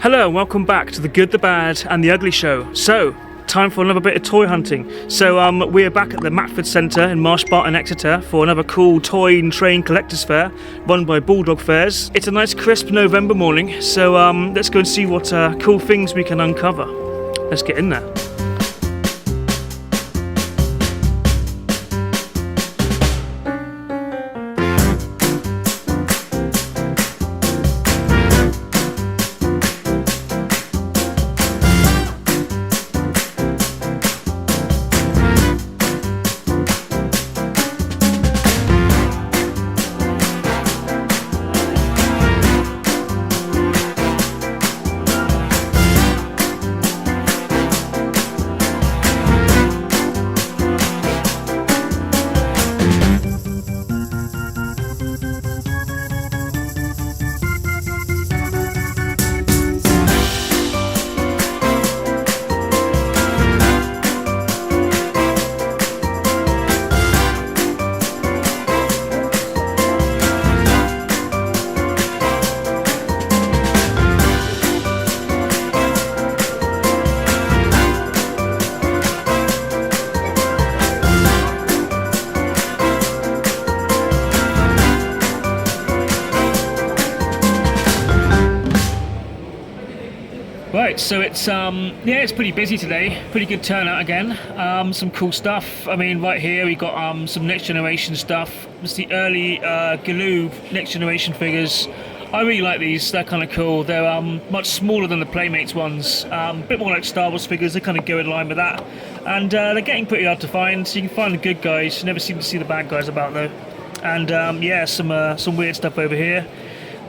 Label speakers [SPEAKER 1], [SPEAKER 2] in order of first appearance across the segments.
[SPEAKER 1] Hello and welcome back to the Good, the Bad and the Ugly show. So, time for another bit of toy hunting. So we're back at the Matford Centre in Marshbarton, Exeter for another cool toy and train collectors fair run by Bulldog Fairs. It's a nice crisp November morning, so let's go and see what cool things we can uncover. Let's get in there. Right, so it's pretty busy today. Pretty good turnout again. Some cool stuff. I mean, right here we got some next generation stuff. It's the early Galoob next generation figures. I really like these. They're kind of cool. They're much smaller than the Playmates ones. A bit more like Star Wars figures. They kind of go in line with that. And they're getting pretty hard to find. So you can find the good guys. You never seem to see the bad guys about though. And yeah, some weird stuff over here.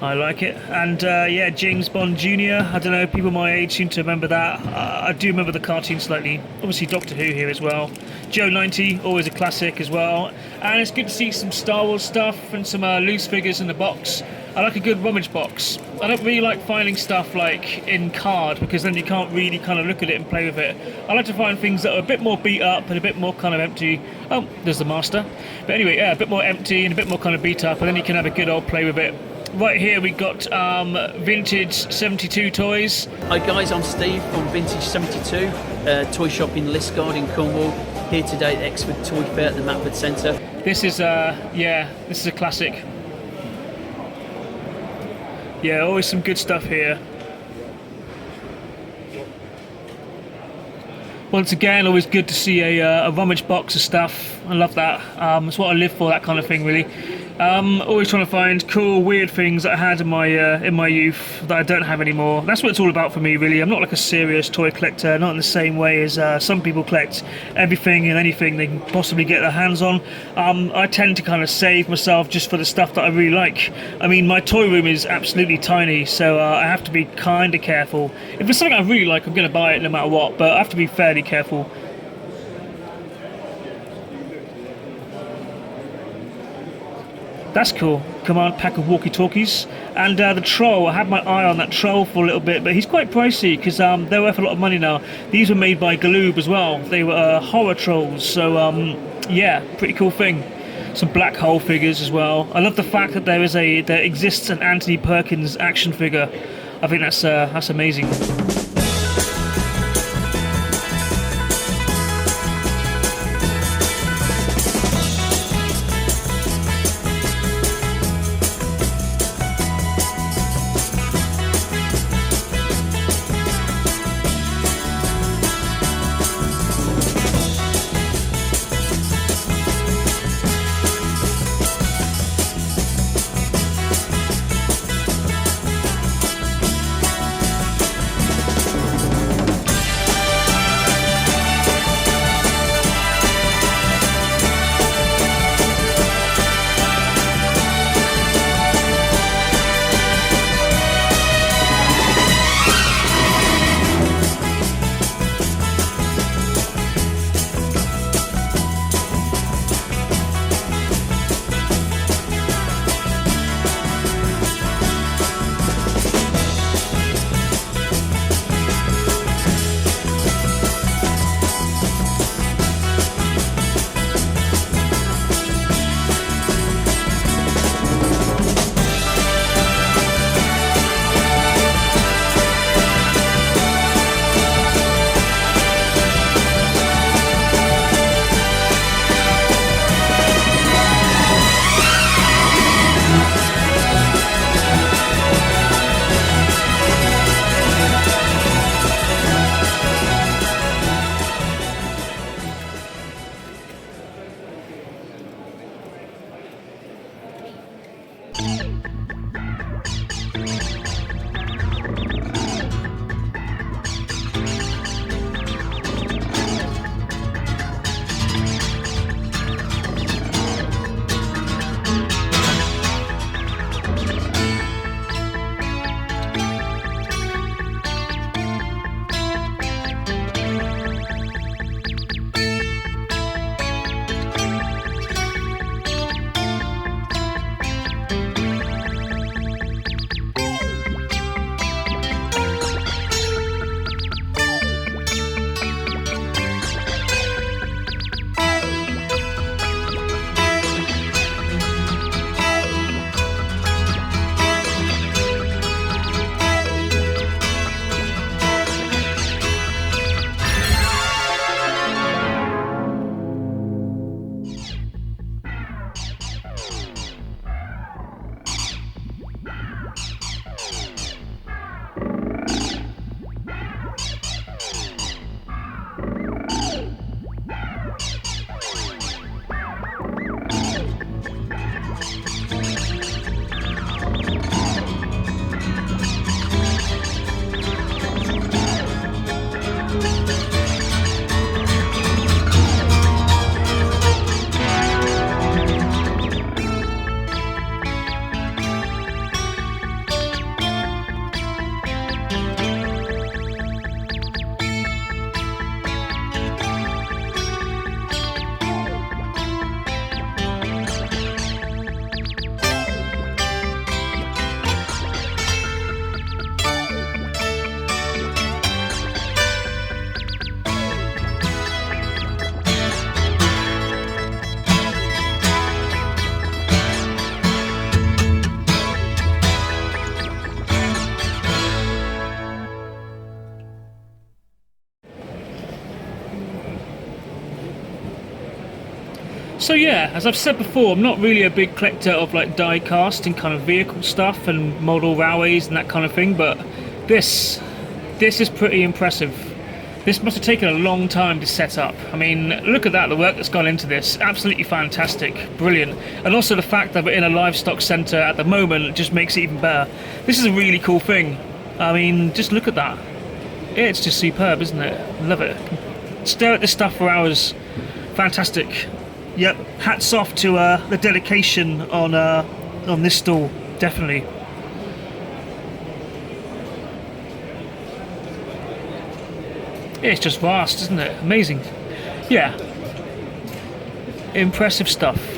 [SPEAKER 1] I like it. And yeah, James Bond Jr. I don't know, people my age seem to remember that. I do remember the cartoon slightly. Obviously Doctor Who here as well. Joe 90, always a classic as well. And it's good to see some Star Wars stuff and some loose figures in the box. I like a good rummage box. I don't really like finding stuff like in card because then you can't really kind of look at it and play with it. I like to find things that are a bit more beat up and a bit more kind of empty. Oh, there's the master. But anyway, yeah, a bit more empty and a bit more kind of beat up, and then you can have a good old play with it. Right here we got vintage 72 toys.
[SPEAKER 2] Hi guys, I'm Steve from Vintage 72, toy shop in Liskeard in Cornwall. Here today at the Exeter Toy Fair at the Matford Centre.
[SPEAKER 1] This is this is a classic. Yeah, always some good stuff here. Once again, always good to see a rummage box of stuff. I love that. It's what I live for, that kind of thing, really. Always trying to find cool, weird things that I had in my youth that I don't have anymore. That's what it's all about for me, really. I'm not like a serious toy collector, not in the same way as some people collect everything and anything they can possibly get their hands on. I tend to kind of save myself just for the stuff that I really like. I mean, my toy room is absolutely tiny, so I have to be kind of careful. If there's something I really like, I'm going to buy it no matter what, but I have to be fairly careful. That's cool. Command pack of walkie-talkies. And the troll, I had my eye on that troll for a little bit, but he's quite pricey because they're worth a lot of money now. These were made by Galoob as well. They were horror trolls, so yeah, pretty cool thing. Some black hole figures as well. I love the fact that there exists an Anthony Perkins action figure. I think that's amazing. So yeah, as I've said before, I'm not really a big collector of like die cast and kind of vehicle stuff and model railways and that kind of thing, but this is pretty impressive. This must have taken a long time to set up. I mean, look at that, the work that's gone into this. Absolutely fantastic, brilliant. And also the fact that we're in a livestock centre at the moment just makes it even better. This is a really cool thing. I mean, just look at that. It's just superb, isn't it? Love it. Stare at this stuff for hours. Fantastic. Yep, hats off to the dedication on this stall, definitely. It's just vast, isn't it? Amazing. Yeah. Impressive stuff.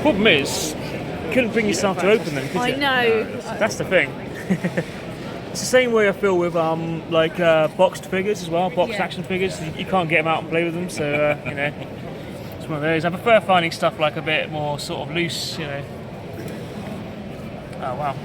[SPEAKER 1] Problem is, you couldn't bring yourself to open them, could you?
[SPEAKER 3] I know.
[SPEAKER 1] That's the thing. It's the same way I feel with boxed figures as well, boxed action figures. You can't get them out and play with them, so you know, it's one of those. I prefer finding stuff like a bit more sort of loose, you know. Oh wow.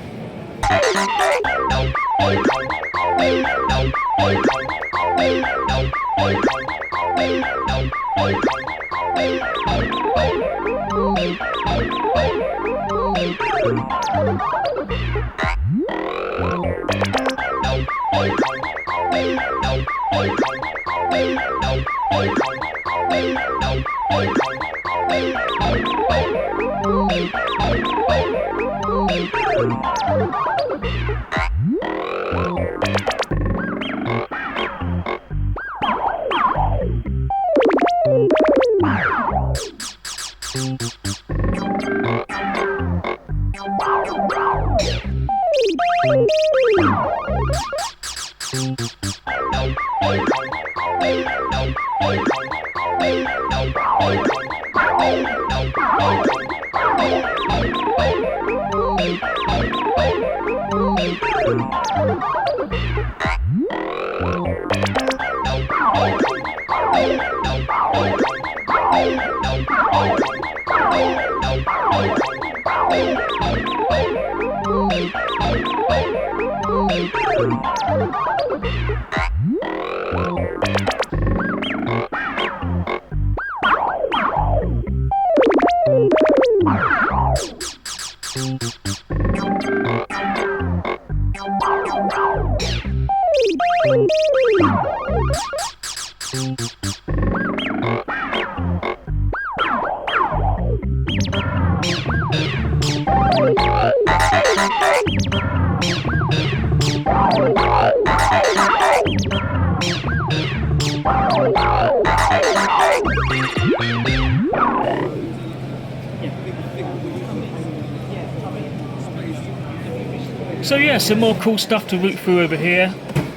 [SPEAKER 1] So yeah, some more cool stuff to root through over here.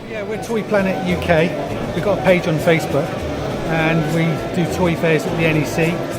[SPEAKER 3] Yeah, we're Toy Planet UK. We've got a page on Facebook and we do toy fairs at the NEC.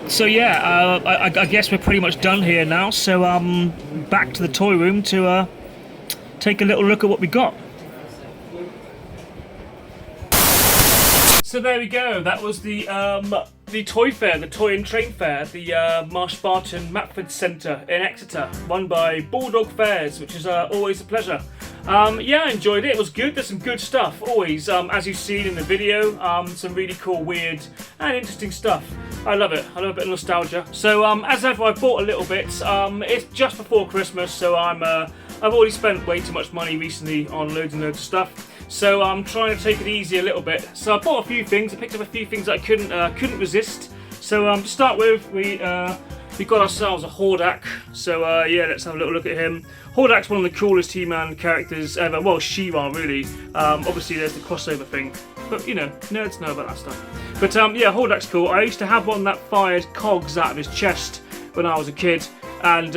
[SPEAKER 1] So yeah, I guess we're pretty much done here now. So back to the toy room to take a little look at what we got. So there we go. That was the toy fair, the toy and train fair at the Marsh Barton Matford Centre in Exeter, run by Bulldog Fairs, which is always a pleasure. Yeah, I enjoyed it. It was good. There's some good stuff always, as you've seen in the video. Some really cool, weird, and interesting stuff. I love it. I love a bit of nostalgia. So as ever, I bought a little bit. It's just before Christmas, so I've already spent way too much money recently on loads and loads of stuff. So I'm trying to take it easy a little bit. So I bought a few things. I picked up a few things that I couldn't resist. So to start with, we we got ourselves a Hordak. So yeah, let's have a little look at him. Hordak's one of the coolest He-Man characters ever. Well, She-Ra really. Obviously there's the crossover thing, but you know, nerds know about that stuff. But yeah, Hordak's cool. I used to have one that fired cogs out of his chest when I was a kid, and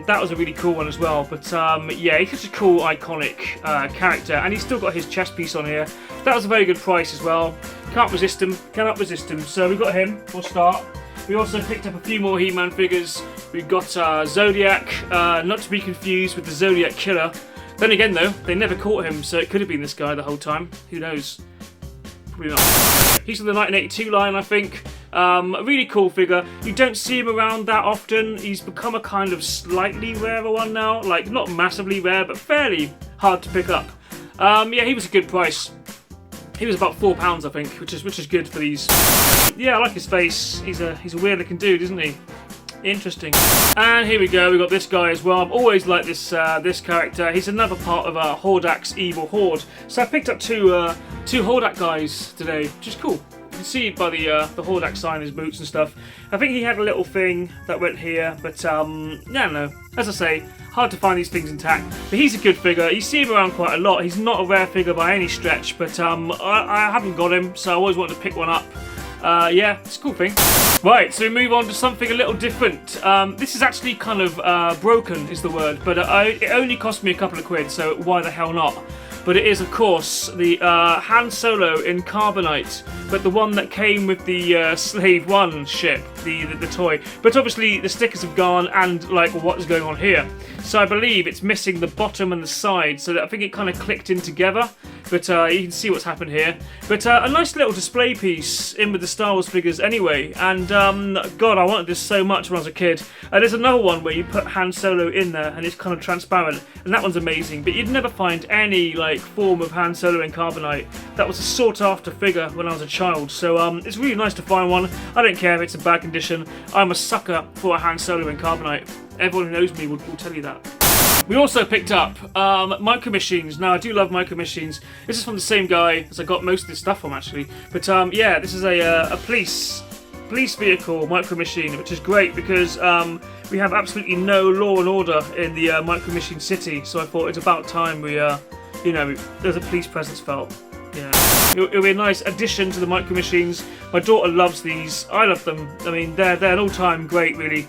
[SPEAKER 1] that was a really cool one as well. But yeah, he's such a cool, iconic character, and he's still got his chest piece on here. That was a very good price as well. Can't resist him, cannot resist him. So we got him for a start. We also picked up a few more He-Man figures. We've got Zodiac, not to be confused with the Zodiac Killer. Then again though, they never caught him, so it could have been this guy the whole time. Who knows? Probably not. He's from the 1982 line, I think. A really cool figure. You don't see him around that often. He's become a kind of slightly rarer one now. Like, not massively rare, but fairly hard to pick up. Yeah, he was a good price. He was about £4, I think, which is good for these. Yeah, I like his face. He's a weird looking dude, isn't he? Interesting. And here we go. We got this guy as well. I've always liked this this character. He's another part of Hordak's evil horde. So I picked up two Hordak guys today, which is cool. You can see by the Hordak sign, his boots and stuff. I think he had a little thing that went here, but yeah, no. As I say, hard to find these things intact. But he's a good figure. You see him around quite a lot. He's not a rare figure by any stretch, but I haven't got him, so I always wanted to pick one up. Yeah, it's a cool thing. Right, so we move on to something a little different. This is actually kind of broken, is the word, but it only cost me a couple of quid, so why the hell not? But it is, of course, the Han Solo in Carbonite, but the one that came with the Slave One ship, the toy. But obviously the stickers have gone, and like what is going on here. So I believe it's missing the bottom and the side, so that I think it kind of clicked in together. But you can see what's happened here. But a nice little display piece in with the Star Wars figures anyway. And God, I wanted this so much when I was a kid. There's another one where you put Han Solo in there and it's kind of transparent. And that one's amazing. But you'd never find any like form of Han Solo in Carbonite. That was a sought after figure when I was a child. So it's really nice to find one. I don't care if it's in bad condition. I'm a sucker for a Han Solo in Carbonite. Everyone who knows me will tell you that. We also picked up Micro Machines. Now, I do love Micro Machines. This is from the same guy as I got most of this stuff from, actually. But yeah, this is a police vehicle Micro Machine, which is great because we have absolutely no law and order in the Micro Machine city. So I thought it's about time we, you know, there's a police presence felt. Yeah, it'll be a nice addition to the Micro Machines. My daughter loves these. I love them. I mean, they're an all-time great, really.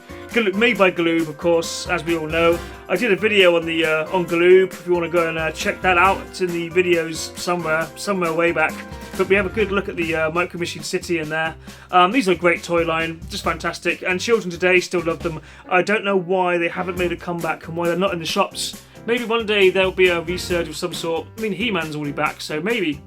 [SPEAKER 1] Made by Galoob, of course, as we all know. I did a video on the on Galoob. If you want to go and check that out, it's in the videos somewhere way back. But we have a good look at the Micro Machine City in there. These are a great toy line, just fantastic. And children today still love them. I don't know why they haven't made a comeback and why they're not in the shops. Maybe one day there'll be a resurge of some sort. I mean, He-Man's already back, so maybe.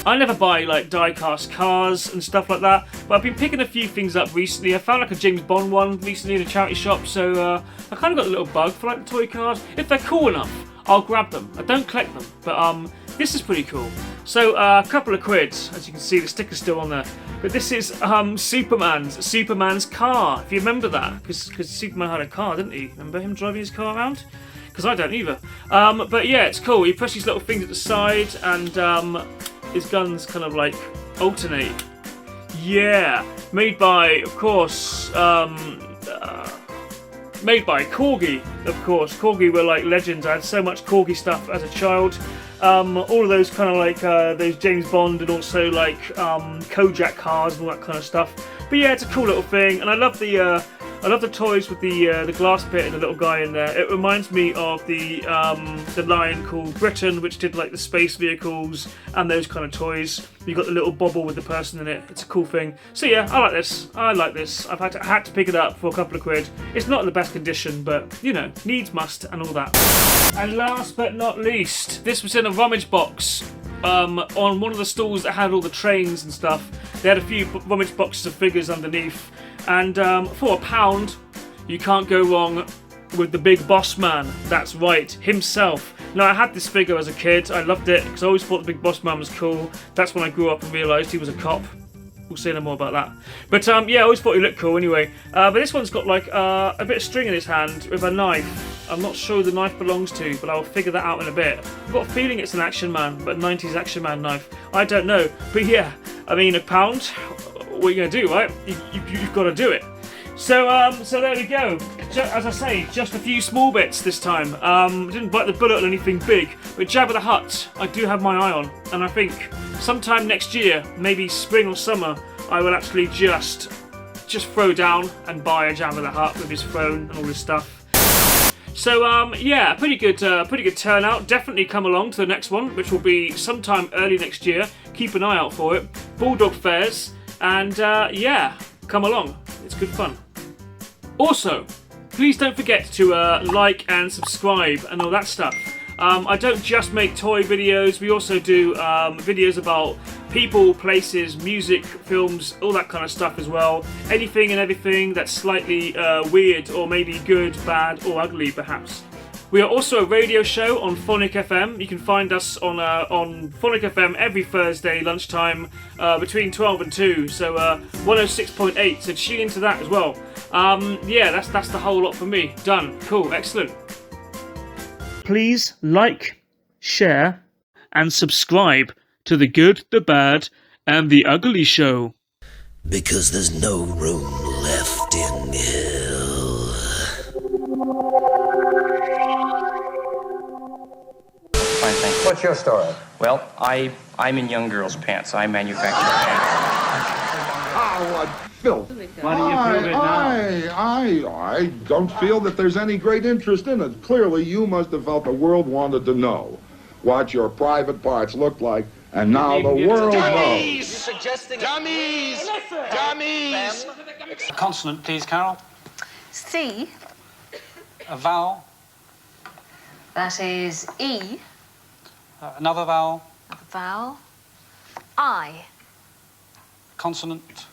[SPEAKER 1] I never buy like die-cast cars and stuff like that, but I've been picking a few things up recently. I found like a James Bond one recently in a charity shop, so I kind of got a little bug for like the toy cars. If they're cool enough, I'll grab them. I don't collect them, but this is pretty cool. So a couple of quid, as you can see, the sticker's still on there. But this is Superman's car, if you remember that, because Superman had a car, didn't he? Remember him driving his car around? Because I don't either. But yeah, it's cool. You press these little things at the side, and his guns kind of like alternate. Yeah, made by, of course, made by Corgi, of course. Corgi were like legends. I had so much Corgi stuff as a child. All of those kind of like those James Bond and also like Kojak cars and all that kind of stuff. But yeah, it's a cool little thing, and I love the toys with the glass pit and the little guy in there. It reminds me of the line called Britain, which did like the space vehicles and those kind of toys. You got the little bobble with the person in it. It's a cool thing. So yeah, I like this. I've had to pick it up for a couple of quid. It's not in the best condition, but you know, needs must and all that. And last but not least, this was in a rummage box. On one of the stalls that had all the trains and stuff. They had a few rummage boxes of figures underneath. And for £1, you can't go wrong with the big boss man. That's right, himself. Now, I had this figure as a kid. I loved it because I always thought the big boss man was cool. That's when I grew up and realised he was a cop. We'll say no more about that. But yeah, I always thought he looked cool anyway. But this one's got like a bit of string in his hand with a knife. I'm not sure who the knife belongs to, but I'll figure that out in a bit. I've got a feeling it's an Action Man, but 90s Action Man knife. I don't know. But yeah, I mean, £1, what are you going to do, right? You've got to do it. So there we go. As I say, just a few small bits this time. Didn't bite the bullet on anything big, but Jabba the Hutt, I do have my eye on, and I think sometime next year, maybe spring or summer, I will actually just throw down and buy a Jabba the Hutt with his throne and all this stuff. So yeah, pretty good turnout. Definitely come along to the next one, which will be sometime early next year. Keep an eye out for it. Bulldog Fairs, and yeah, come along. It's good fun. Also, please don't forget to like and subscribe and all that stuff. I don't just make toy videos, we also do videos about people, places, music, films, all that kind of stuff as well. Anything and everything that's slightly weird or maybe good, bad or ugly perhaps. We are also a radio show on Phonic FM. You can find us on Phonic FM every Thursday lunchtime between 12 and 2, so 106.8, so tune into that as well. Yeah, that's the whole lot for me. Done. Cool. Excellent. Please like, share, and subscribe to The Good, the Bad, and the Ugly Show.
[SPEAKER 4] Because there's no room left in hell.
[SPEAKER 5] Fine, thank you.
[SPEAKER 6] What's your story?
[SPEAKER 5] Well, I'm in young girls' pants. I manufacture pants.
[SPEAKER 7] Oh, what filth.
[SPEAKER 8] Why don't you prove it now?
[SPEAKER 7] I don't feel that there's any great interest in it. Clearly, you must have felt the world wanted to know what your private parts looked like, and now the world knows.
[SPEAKER 6] Dummies! Dummies!
[SPEAKER 8] A consonant, please, Carol.
[SPEAKER 9] C.
[SPEAKER 8] A vowel.
[SPEAKER 9] That is E.
[SPEAKER 8] Another vowel.
[SPEAKER 9] Another vowel. I.
[SPEAKER 8] Consonant.